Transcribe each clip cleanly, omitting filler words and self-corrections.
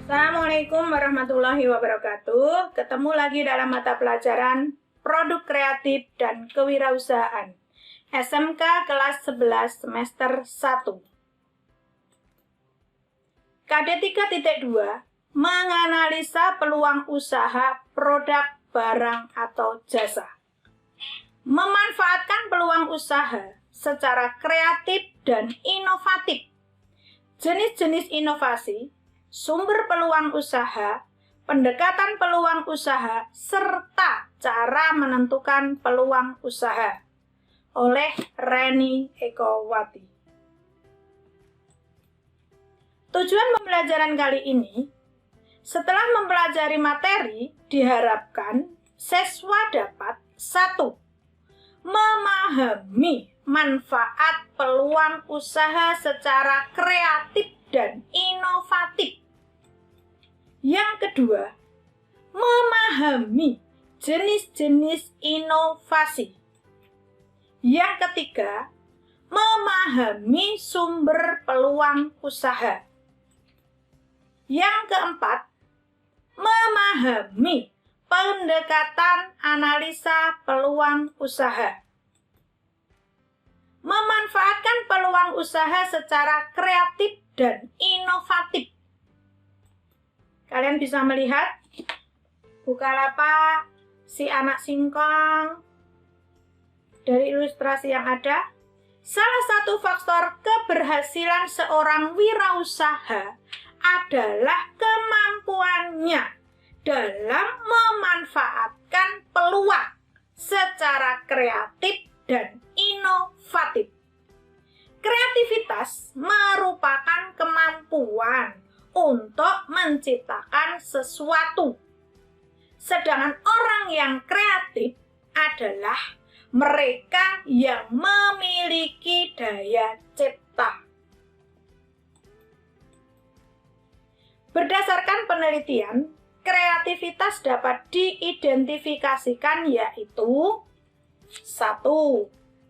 Assalamualaikum warahmatullahi wabarakatuh. Ketemu lagi dalam mata pelajaran Produk Kreatif dan Kewirausahaan SMK kelas 11 semester 1. KD 3.2 menganalisa peluang usaha produk, barang, atau jasa. Memanfaatkan peluang usaha secara kreatif dan inovatif. Jenis-jenis inovasi, sumber peluang usaha, pendekatan peluang usaha, serta cara menentukan peluang usaha oleh Reni Ekowati. Tujuan pembelajaran kali ini, setelah mempelajari materi, diharapkan siswa dapat 1. Memahami manfaat peluang usaha secara kreatif dan inovatif. Yang kedua, memahami jenis-jenis inovasi. Yang ketiga, memahami sumber peluang usaha. Yang keempat, memahami pendekatan analisa peluang usaha. Memanfaatkan peluang usaha secara kreatif dan inovatif. Kalian bisa melihat Bukalapak, si anak singkong, dari ilustrasi yang ada. Salah satu faktor keberhasilan seorang wirausaha adalah kemampuannya dalam memanfaatkan peluang secara kreatif dan inovatif. Kreativitas merupakan kemampuan untuk menciptakan sesuatu. Sedangkan orang yang kreatif adalah mereka yang memiliki daya cipta. Berdasarkan penelitian, kreativitas dapat diidentifikasikan yaitu 1.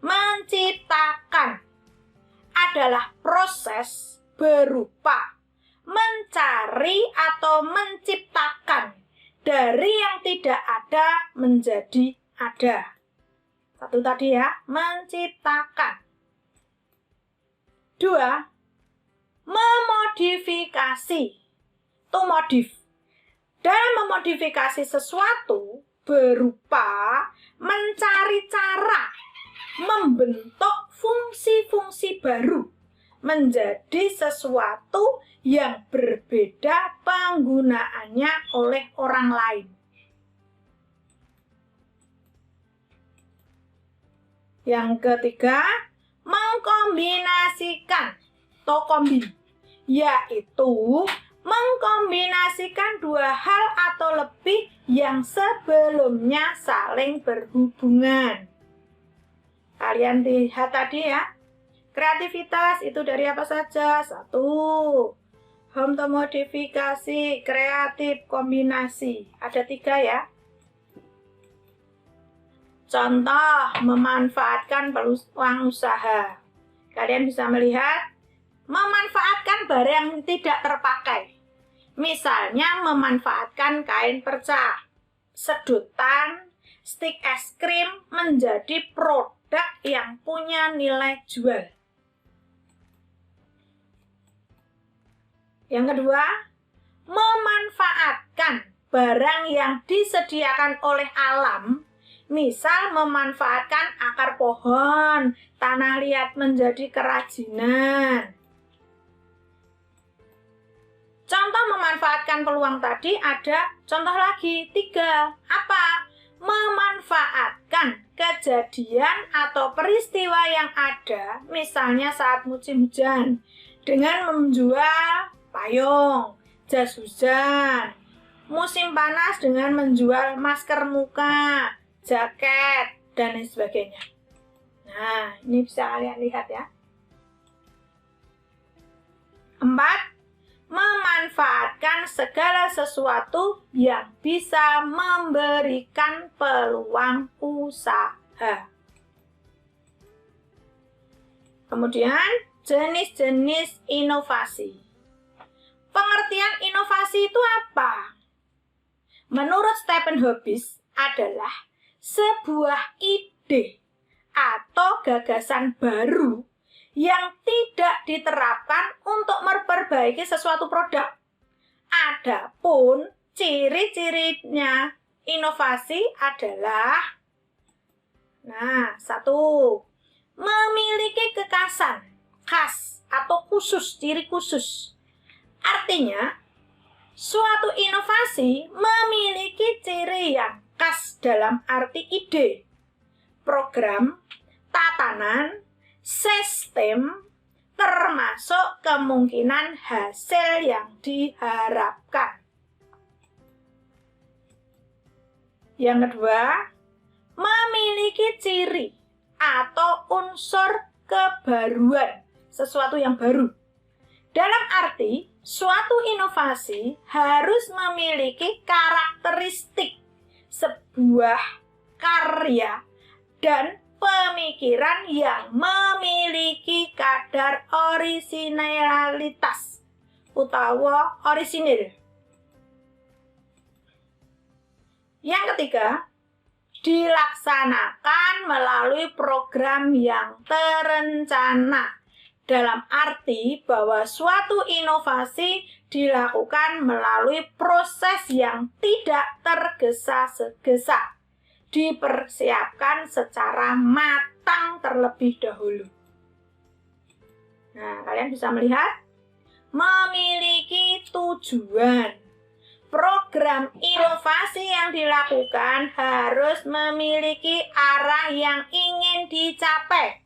Menciptakan adalah proses berupa mencari atau menciptakan dari yang tidak ada menjadi ada. Satu tadi ya, menciptakan. 2. Memodifikasi. To modif. Dalam memodifikasi sesuatu berupa mencari cara membentuk fungsi-fungsi baru menjadi sesuatu yang berbeda penggunaannya oleh orang lain. Yang ketiga, mengkombinasikan atau kombin, yaitu mengkombinasikan dua hal atau lebih yang sebelumnya saling berhubungan. Kalian lihat tadi ya, kreativitas itu dari apa saja? 1. Modifikasi, kreatif, kombinasi. Ada 3 ya. Contoh, memanfaatkan peluang usaha. Kalian bisa melihat, memanfaatkan barang yang tidak terpakai. Misalnya, memanfaatkan kain perca, sedotan, stik es krim menjadi produk yang punya nilai jual. Yang kedua, memanfaatkan barang yang disediakan oleh alam, misal memanfaatkan akar pohon, tanah liat menjadi kerajinan. Contoh memanfaatkan peluang tadi ada contoh lagi 3. Apa? Memanfaatkan kejadian atau peristiwa yang ada, misalnya saat musim hujan, dengan menjual payung, jas hujan. Musim panas dengan menjual masker muka, jaket, dan lain sebagainya. Nah, ini bisa kalian lihat ya. 4. Memanfaatkan segala sesuatu yang bisa memberikan peluang usaha. Kemudian, jenis-jenis inovasi. Pengertian inovasi itu apa? Menurut Stephen Hobbes adalah sebuah ide atau gagasan baru yang tidak diterapkan untuk memperbaiki sesuatu produk. Adapun ciri-cirinya inovasi adalah satu, memiliki kekhasan, khas atau khusus, ciri khusus. Artinya, suatu inovasi memiliki ciri yang khas dalam arti ide, program, tatanan, sistem, termasuk kemungkinan hasil yang diharapkan. Yang kedua, memiliki ciri atau unsur kebaruan, sesuatu yang baru. Dalam arti, suatu inovasi harus memiliki karakteristik sebuah karya dan pemikiran yang memiliki kadar orisinalitas utawa orisinil. Yang ketiga, dilaksanakan melalui program yang terencana. Dalam arti bahwa suatu inovasi dilakukan melalui proses yang tidak tergesa-gesa, dipersiapkan secara matang terlebih dahulu. Nah, kalian bisa melihat memiliki tujuan. Program inovasi yang dilakukan harus memiliki arah yang ingin dicapai,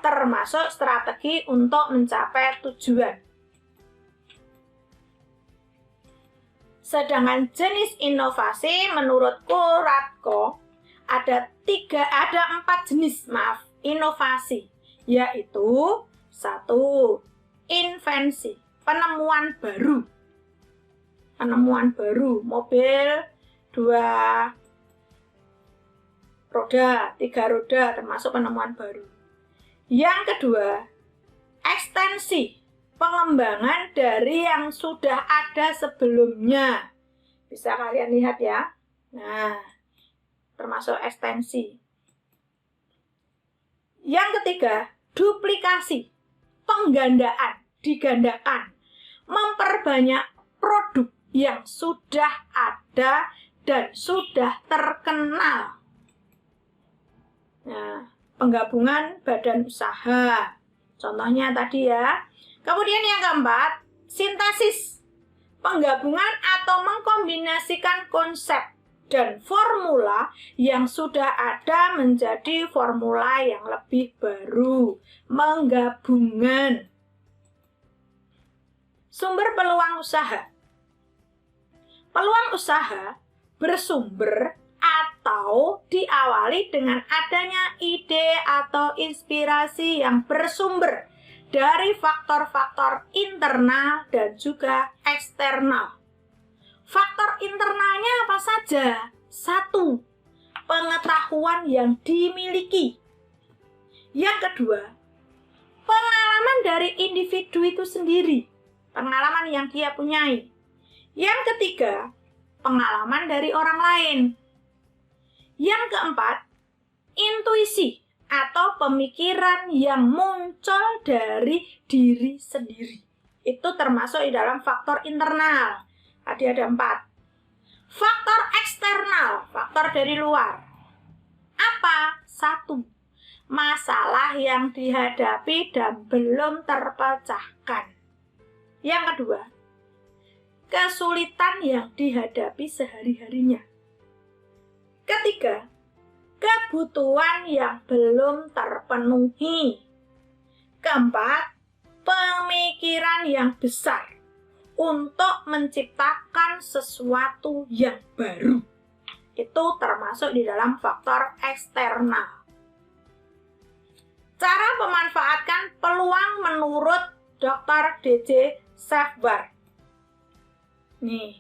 termasuk strategi untuk mencapai tujuan. Sedangkan jenis inovasi menurut Kuratko ada 4 jenis inovasi, yaitu 1. Invensi, penemuan baru, mobil 2 roda, 3 roda termasuk penemuan baru. Yang kedua, ekstensi, pengembangan dari yang sudah ada sebelumnya. Bisa kalian lihat ya. Nah, termasuk ekstensi. Yang ketiga, duplikasi, penggandaan, digandakan, memperbanyak produk yang sudah ada dan sudah terkenal. Nah, penggabungan badan usaha. Contohnya tadi ya. Kemudian yang keempat, sintesis, penggabungan atau mengkombinasikan konsep dan formula yang sudah ada menjadi formula yang lebih baru. Menggabungan. Sumber peluang usaha. Peluang usaha bersumber atau diawali dengan adanya ide atau inspirasi yang bersumber dari faktor-faktor internal dan juga eksternal. Faktor internalnya apa saja? 1. Pengetahuan yang dimiliki. Yang kedua, pengalaman dari individu itu sendiri. Pengalaman yang dia punyai. Yang ketiga, pengalaman dari orang lain. Yang keempat, intuisi atau pemikiran yang muncul dari diri sendiri. Itu termasuk di dalam faktor internal. Tadi ada 4. Faktor eksternal, faktor dari luar. Apa? 1. Masalah yang dihadapi dan belum terpecahkan. Yang kedua, kesulitan yang dihadapi sehari-harinya. Ketiga, kebutuhan yang belum terpenuhi. Keempat, pemikiran yang besar untuk menciptakan sesuatu yang baru. Itu termasuk di dalam faktor eksternal. Cara memanfaatkan peluang menurut Dr. D.J. Safbar. Nih,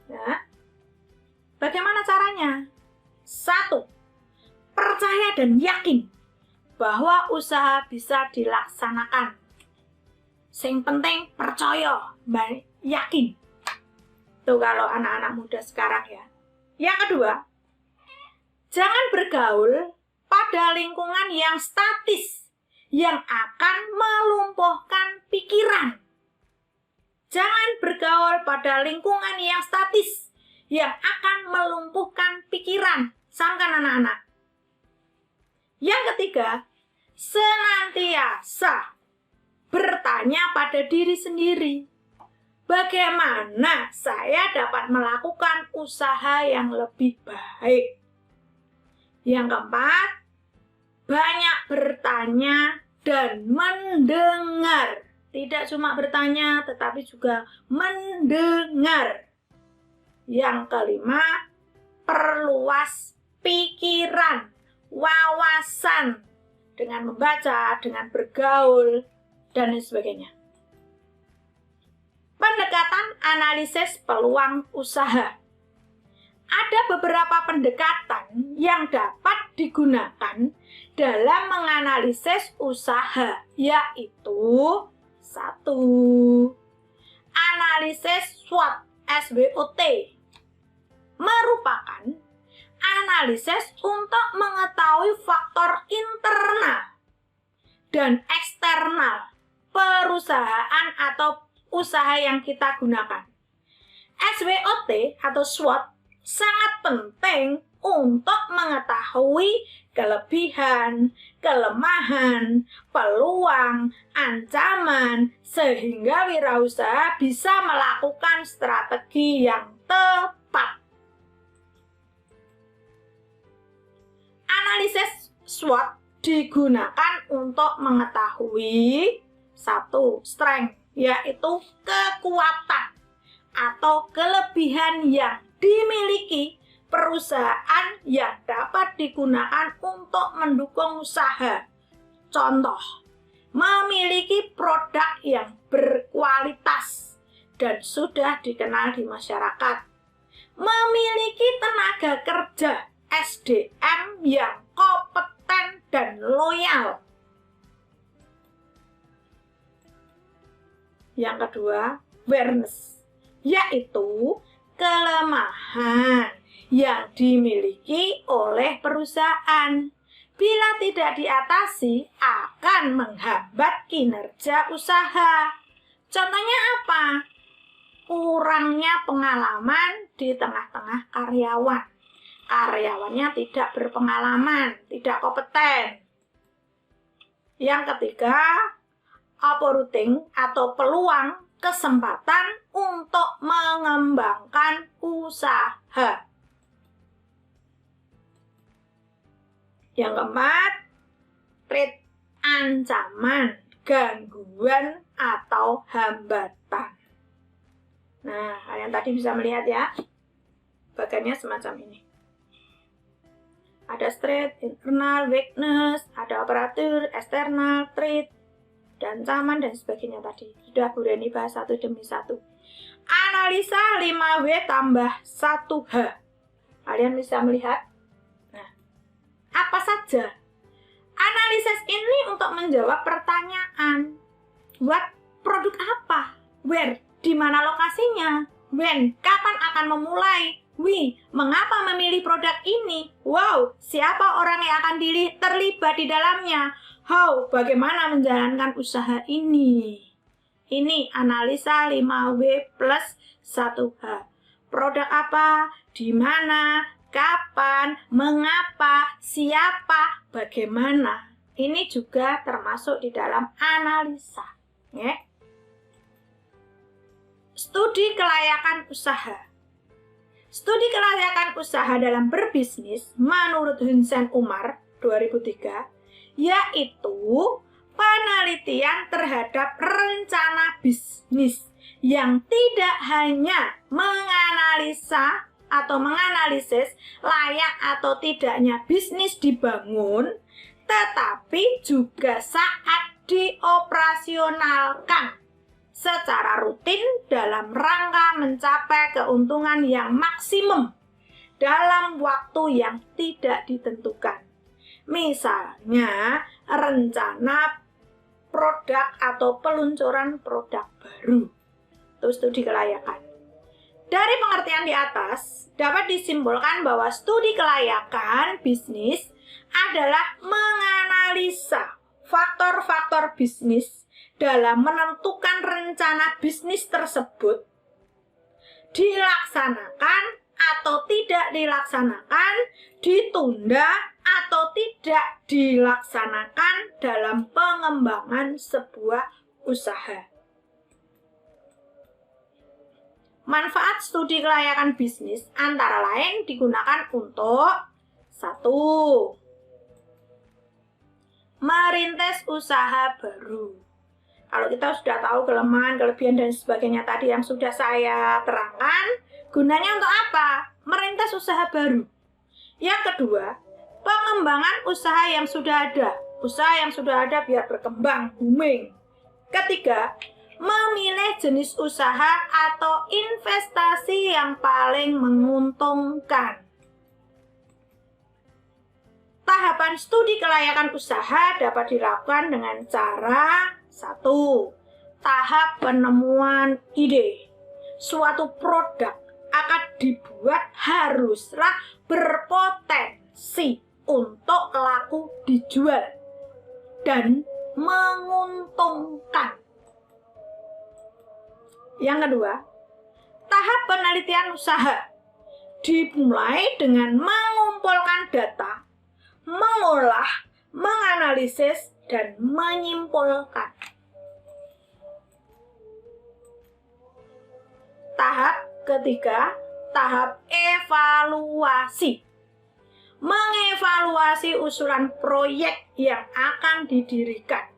ya. Bagaimana caranya? 1. Percaya dan yakin bahwa usaha bisa dilaksanakan. Sing penting percaya, yakin. Itu kalau anak-anak muda sekarang ya. Yang kedua, jangan bergaul pada lingkungan yang statis, yang akan melumpuhkan pikiran. Jangan bergaul pada lingkungan yang statis, yang akan melumpuhkan pikiran. Samkan anak-anak. Yang ketiga, senantiasa bertanya pada diri sendiri, bagaimana saya dapat melakukan usaha yang lebih baik. Yang keempat, banyak bertanya dan mendengar. Tidak cuma bertanya, tetapi juga mendengar. Yang kelima, perluas pikiran, wawasan, dengan membaca, dengan bergaul, dan lain sebagainya. Pendekatan analisis peluang usaha. Ada beberapa pendekatan yang dapat digunakan dalam menganalisis usaha, yaitu 1. Analisis SWOT, SWOT, merupakan analisis untuk mengetahui faktor internal dan eksternal perusahaan atau usaha yang kita gunakan. SWOT atau SWOT sangat penting untuk mengetahui kelebihan, kelemahan, peluang, ancaman, sehingga wirausaha bisa melakukan strategi yang tepat. Analisis SWOT digunakan untuk mengetahui 1. Strength, yaitu kekuatan atau kelebihan yang dimiliki perusahaan yang dapat digunakan untuk mendukung usaha. Contoh, memiliki produk yang berkualitas dan sudah dikenal di masyarakat. Memiliki tenaga kerja SDM yang kompeten dan loyal. Yang kedua, awareness, yaitu kelemahan yang dimiliki oleh perusahaan. Bila tidak diatasi, akan menghambat kinerja usaha. Contohnya apa? Kurangnya pengalaman di tengah-tengah karyawan. Karyawannya tidak berpengalaman, tidak kompeten. Yang ketiga, opportunity atau peluang, kesempatan untuk mengembangkan usaha. Yang keempat, threat, ancaman, gangguan, atau hambatan. Nah, kalian tadi bisa melihat ya, bagannya semacam ini. Ada strength, internal, weakness, ada operator, external, threat, dan ancaman, dan sebagainya tadi. Sudah Bu Reni bahas satu demi satu. Analisa 5W tambah 1H. Kalian bisa melihat. Nah, apa saja? Analisis ini untuk menjawab pertanyaan. What? Produk apa? Where? Di mana lokasinya? When? Kapan akan memulai? Mengapa memilih produk ini? Wow, siapa orang yang akan terlibat di dalamnya? How, bagaimana menjalankan usaha ini? Ini analisa 5W plus 1H. Produk apa? Di mana? Kapan? Mengapa? Siapa? Bagaimana? Ini juga termasuk di dalam analisa. Ya. Studi kelayakan usaha. Studi kelayakan usaha dalam berbisnis menurut Hunsen Umar 2003 yaitu penelitian terhadap rencana bisnis yang tidak hanya menganalisa atau menganalisis layak atau tidaknya bisnis dibangun, tetapi juga saat dioperasionalkan secara rutin dalam rangka mencapai keuntungan yang maksimum dalam waktu yang tidak ditentukan. Misalnya, rencana produk atau peluncuran produk baru. Itu studi kelayakan. Dari pengertian di atas, dapat disimpulkan bahwa studi kelayakan bisnis adalah menganalisa faktor-faktor bisnis dalam menentukan rencana bisnis tersebut dilaksanakan atau tidak dilaksanakan, ditunda atau tidak dilaksanakan dalam pengembangan sebuah usaha. Manfaat studi kelayakan bisnis antara lain digunakan untuk 1. Merintis usaha baru. Kalau kita sudah tahu kelemahan, kelebihan, dan sebagainya tadi yang sudah saya terangkan, gunanya untuk apa? Merintis usaha baru. Yang kedua, pengembangan usaha yang sudah ada. Usaha yang sudah ada biar berkembang, booming. Ketiga, memilih jenis usaha atau investasi yang paling menguntungkan. Tahapan studi kelayakan usaha dapat dilakukan dengan cara 1. Tahap penemuan ide. Suatu produk akan dibuat haruslah berpotensi untuk laku dijual dan menguntungkan. Yang kedua, tahap penelitian usaha dimulai dengan mengumpulkan data, mengolah, menganalisis, dan menyimpulkan. Tahap ketiga, tahap evaluasi. Mengevaluasi usulan proyek yang akan didirikan,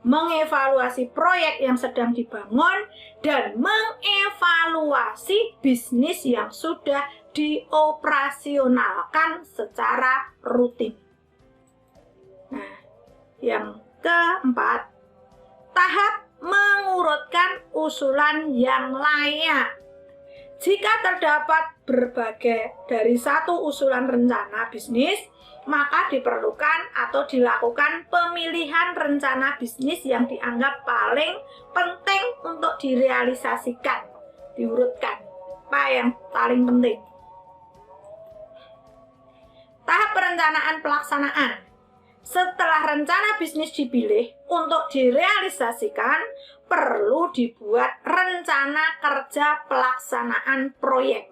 mengevaluasi proyek yang sedang dibangun, dan mengevaluasi bisnis yang sudah dioperasionalkan secara rutin. Nah, yang keempat, tahap mengurutkan usulan yang layak. Jika terdapat berbagai dari satu usulan rencana bisnis, maka diperlukan atau dilakukan pemilihan rencana bisnis yang dianggap paling penting untuk direalisasikan, diurutkan. Apa yang paling penting? Tahap perencanaan pelaksanaan. Setelah rencana bisnis dipilih untuk direalisasikan, perlu dibuat rencana kerja pelaksanaan proyek.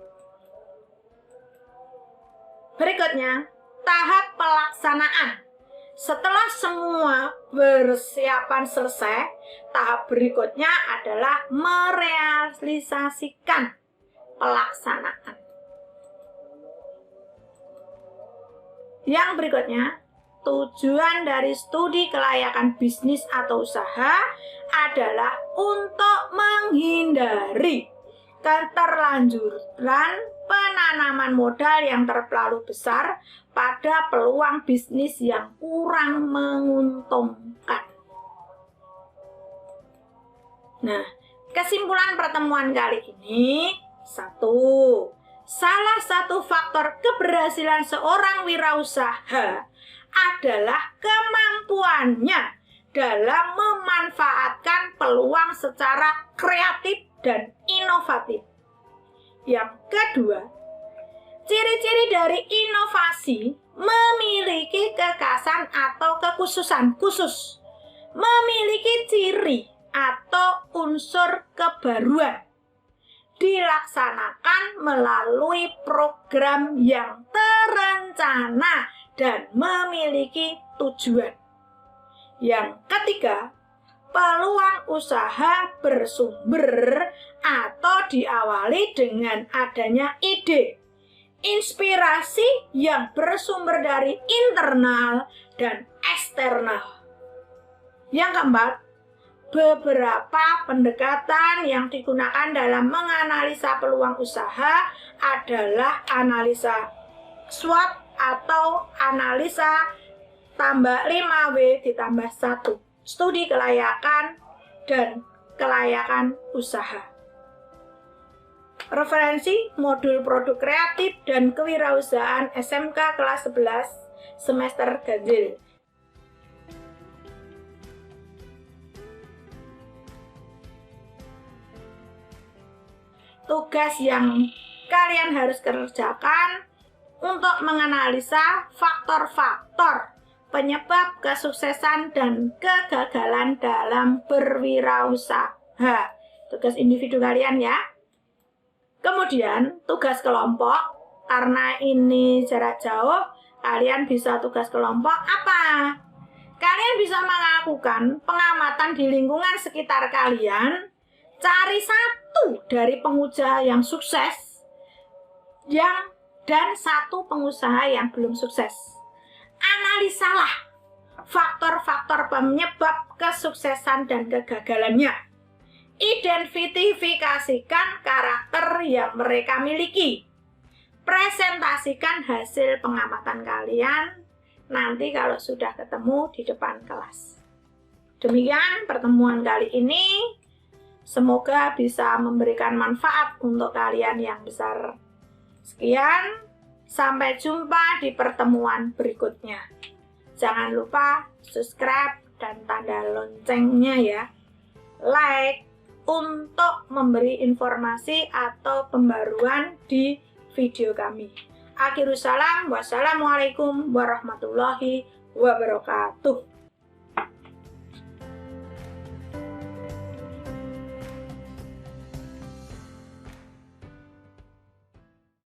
Berikutnya, tahap pelaksanaan. Setelah semua persiapan selesai, tahap berikutnya adalah merealisasikan pelaksanaan. Yang berikutnya, tujuan dari studi kelayakan bisnis atau usaha adalah untuk menghindari keterlanjuran penanaman modal yang terlalu besar pada peluang bisnis yang kurang menguntungkan. Nah, kesimpulan pertemuan kali ini, 1. Salah satu faktor keberhasilan seorang wirausaha adalah kemampuannya dalam memanfaatkan peluang secara kreatif dan inovatif. Yang kedua, ciri-ciri dari inovasi memiliki kekhasan atau kekhususan khusus, memiliki ciri atau unsur kebaruan, dilaksanakan melalui program yang terencana dan memiliki tujuan. Yang ketiga, peluang usaha bersumber atau diawali dengan adanya ide, inspirasi yang bersumber dari internal dan eksternal. Yang keempat, beberapa pendekatan yang digunakan dalam menganalisa peluang usaha adalah analisa SWOT atau analisa tambah 5W ditambah 1, studi kelayakan dan kelayakan usaha. Referensi modul produk kreatif dan kewirausahaan SMK kelas 11 semester ganjil. tugas yang kalian harus kerjakan untuk menganalisa faktor-faktor penyebab kesuksesan dan kegagalan dalam berwirausaha. Tugas individu kalian ya. Kemudian tugas kelompok, karena ini jarak jauh, kalian bisa tugas kelompok apa? Kalian bisa melakukan pengamatan di lingkungan sekitar kalian, cari satu dari pengusaha yang sukses dan satu pengusaha yang belum sukses. Analisalah faktor-faktor penyebab kesuksesan dan kegagalannya. Identifikasikan karakter yang mereka miliki. Presentasikan hasil pengamatan kalian nanti kalau sudah ketemu di depan kelas. Demikian pertemuan kali ini. Semoga bisa memberikan manfaat untuk kalian yang besar. Sekian, sampai jumpa di pertemuan berikutnya. Jangan lupa subscribe dan tanda loncengnya ya. Like untuk memberi informasi atau pembaruan di video kami. Akhirussalam, wassalamualaikum warahmatullahi wabarakatuh.